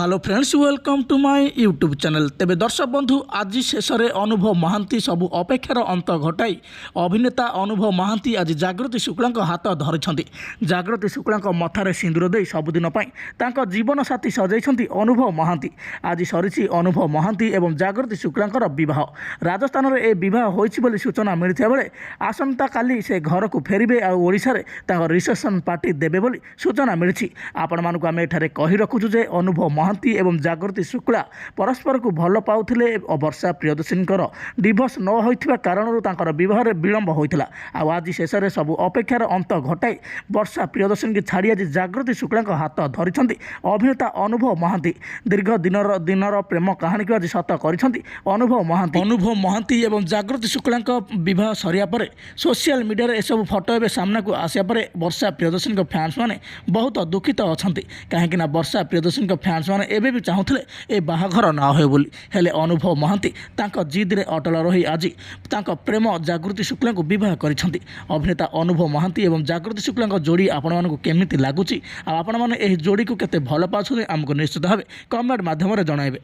Hello friends welcome to my YouTube channel. तेबे दर्शक बंधु आज शेष में अनुभव महांती सबू अपेक्षार अंत घटाई अभिनेता अनुभव महांती आज जागृति शुक्ला हाथ धरिछंती। जागृति शुक्ला मथारे सिंदूर दे सबुदिन तांको जीवन साथी सजाई अनुभव महांती। आज सरी अनुभव महांती एवं जागृति शुक्ला बह राजस्थान में यह बह होती सूचना मिलता बेले आसंता काली से घर को फेरबे और रिसेप्शन पार्टी देवे बोली सूचना मिली। आपण मानक आम एठारे कही रखुचु जे अनुभव महांती एवं जागृति शुक्ला परस्पर को भल पाउथिले। वर्षा प्रियदर्शिनी डिभोर्स न होइथिबा कारणरू तांकर विवाह विलंब होइथिला। आज शेष में सबू अपेक्षार अंत घटाई वर्षा प्रियदर्शिनी की छाड़ी आज जागृति शुक्ला हाथ धरिछंती अभिनेता अनुभव महांती। दीर्घ दिनर प्रेम कहानी को आज सत करिछंती अनुभव महांती। अनुभव महांती एवं जागृति शुक्ला विवाह सरिया परे सोशल मीडिया रे सब फोटो एवं सामना को आसिया परे वर्षा प्रियदर्शिनी फैंस माने बहुत दुखित अछंती। कहीं वर्षा प्रियदर्शिनी फैंस मैंने एवं भी चाहूले ए बाहाघर न हो बोली, हेले अनुभव महांती तांको जिद रे अटल रही आज तांको प्रेम जागृति शुक्ला को बह करिसेंती। अभिनेता अनुभव महांती एवं जागृति शुक्ला जोड़ी आपण मानक केमिति लागुची, आपण माने एही जोड़ी को केते भल पाछुनी आमको निश्चित भावे कमेंट माध्यम रे जणाइबे।